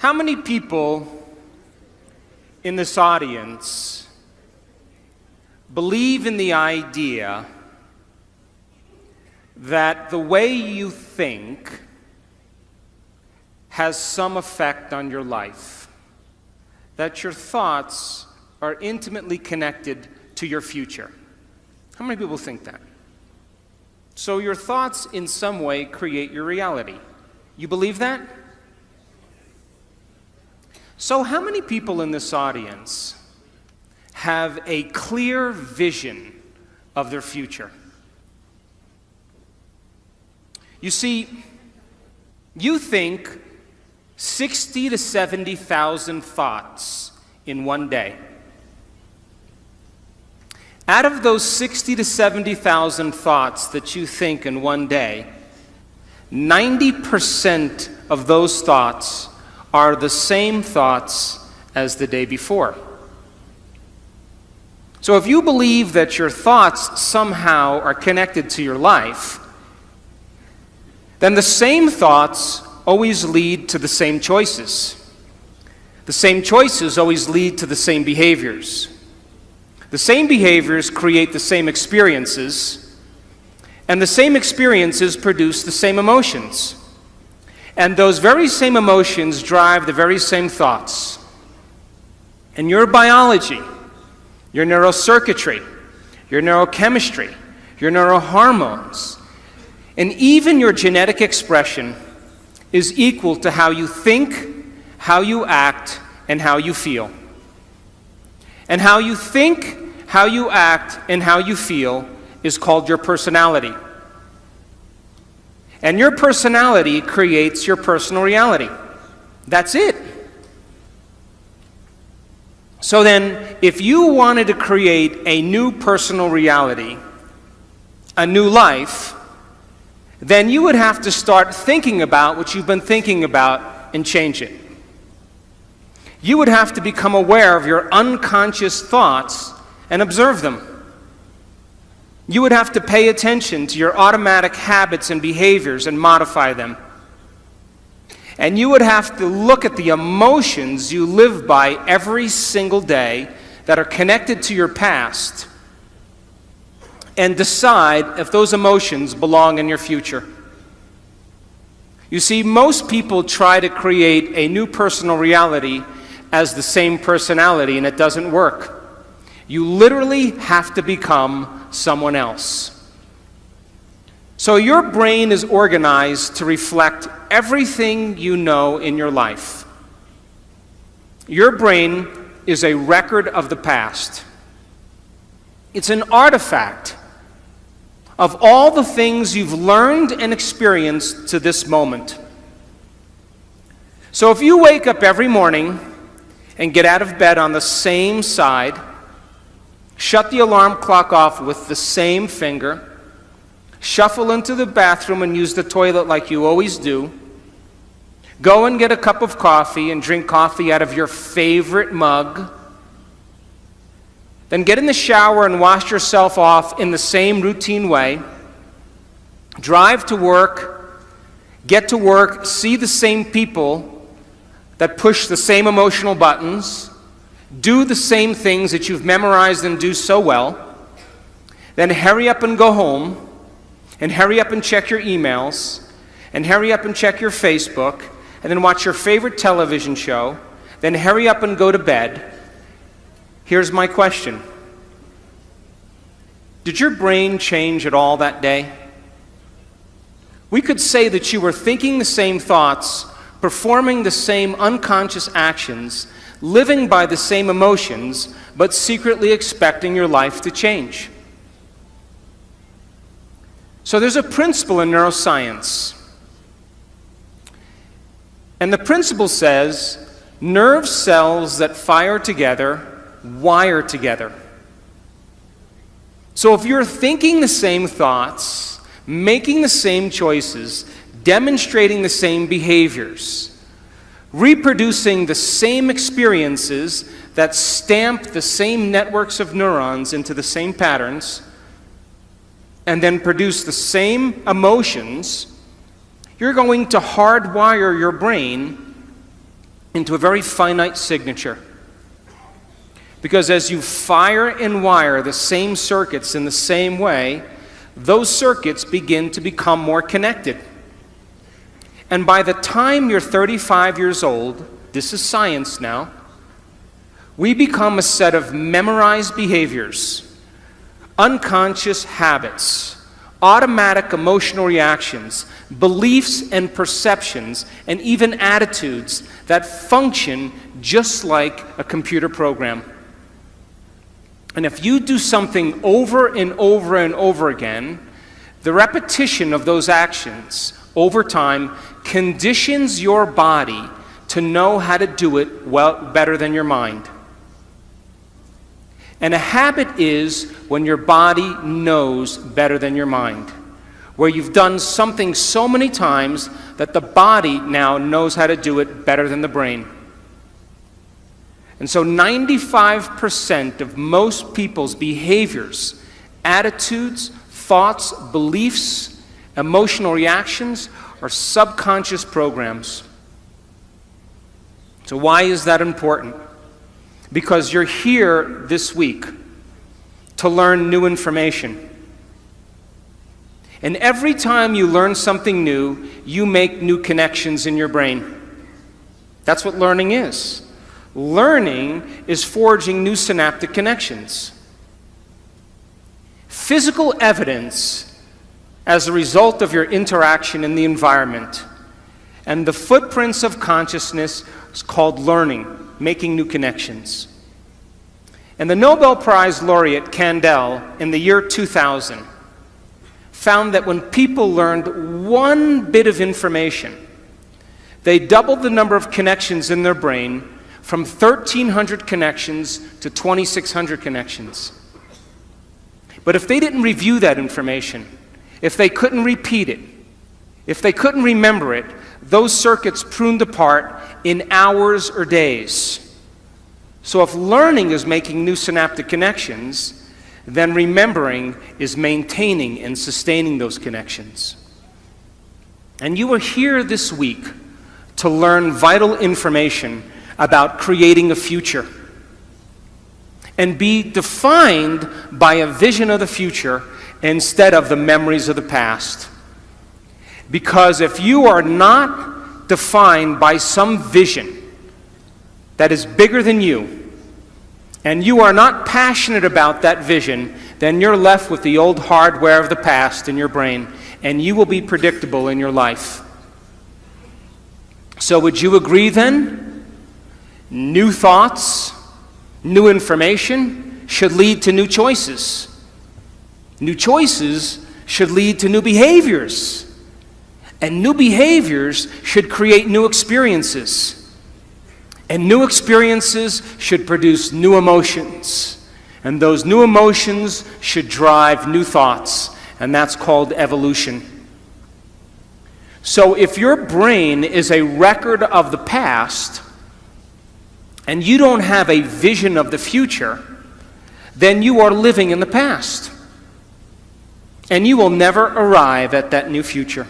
How many people in this audience believe in the idea that the way you think has some effect on your life? That your thoughts are intimately connected to your future? How many people think that? So your thoughts in some way create your reality. You believe that? So how many people in this audience have a clear vision of their future? You see, you think 60 to 70,000 thoughts in one day. Out of those 60 to 70,000 thoughts that you think in one day, 90% of those thoughts are the same thoughts as the day before. So if you believe that your thoughts somehow are connected to your life, then the same thoughts always lead to the same choices. The same choices always lead to the same behaviors. The same behaviors create the same experiences, and the same experiences produce the same emotions. And those very same emotions drive the very same thoughts. And your biology, your neurocircuitry, your neurochemistry, your neurohormones, and even your genetic expression is equal to how you think, how you act, and how you feel. And how you think, how you act, and how you feel is called your personality. And your personality creates your personal reality. That's it. So then, if you wanted to create a new personal reality, a new life, then you would have to start thinking about what you've been thinking about and change it. You would have to become aware of your unconscious thoughts and observe them. You would have to pay attention to your automatic habits and behaviors and modify them. And you would have to look at the emotions you live by every single day that are connected to your past and decide if those emotions belong in your future. You see, most people try to create a new personal reality as the same personality, and it doesn't work. You literally have to become someone else. So your brain is organized to reflect everything you know in your life. Your brain is a record of the past. It's an artifact of all the things you've learned and experienced to this moment. So if you wake up every morning and get out of bed on the same side, shut the alarm clock off with the same finger, shuffle into the bathroom and use the toilet like you always do, go and get a cup of coffee and drink coffee out of your favorite mug, then get in the shower and wash yourself off in the same routine way, drive to work, get to work, see the same people that push the same emotional buttons, do the same things that you've memorized and do so well, then hurry up and go home, and hurry up and check your emails, and hurry up and check your Facebook, and then watch your favorite television show, then hurry up and go to bed. Here's my question. Did your brain change at all that day? We could say that you were thinking the same thoughts, performing the same unconscious actions, living by the same emotions, but secretly expecting your life to change. So there's a principle in neuroscience. And the principle says, nerve cells that fire together wire together. So if you're thinking the same thoughts, making the same choices, demonstrating the same behaviors, reproducing the same experiences that stamp the same networks of neurons into the same patterns, and then produce the same emotions, you're going to hardwire your brain into a very finite signature. Because as you fire and wire the same circuits in the same way, those circuits begin to become more connected. And by the time you're 35 years old, this is science now, we become a set of memorized behaviors, unconscious habits, automatic emotional reactions, beliefs and perceptions, and even attitudes that function just like a computer program. And if you do something over and over and over again, the repetition of those actions over time conditions your body to know how to do it better than your mind. And a habit is when your body knows better than your mind, where you've done something so many times that the body now knows how to do it better than the brain. And so 95% of most people's behaviors, attitudes, thoughts, beliefs, emotional reactions are subconscious programs. So why is that important? Because you're here this week to learn new information. And every time you learn something new, you make new connections in your brain. That's what learning is. Learning is forging new synaptic connections. Physical evidence as a result of your interaction in the environment and the footprints of consciousness is called learning, making new connections. And the Nobel Prize laureate Kandel in the year 2000 found that when people learned one bit of information, they doubled the number of connections in their brain from 1,300 connections to 2,600 connections. But if they didn't review that information, if they couldn't repeat it, if they couldn't remember it, those circuits pruned apart in hours or days. So if learning is making new synaptic connections, then remembering is maintaining and sustaining those connections. And you are here this week to learn vital information about creating a future and be defined by a vision of the future instead of the memories of the past. Because if you are not defined by some vision that is bigger than you, and you are not passionate about that vision, then you're left with the old hardware of the past in your brain, and you will be predictable in your life. So would you agree then? New thoughts, new information should lead to new choices. New choices should lead to new behaviors. And new behaviors should create new experiences. And new experiences should produce new emotions. And those new emotions should drive new thoughts. And that's called evolution. So if your brain is a record of the past, and you don't have a vision of the future, then you are living in the past. And you will never arrive at that new future.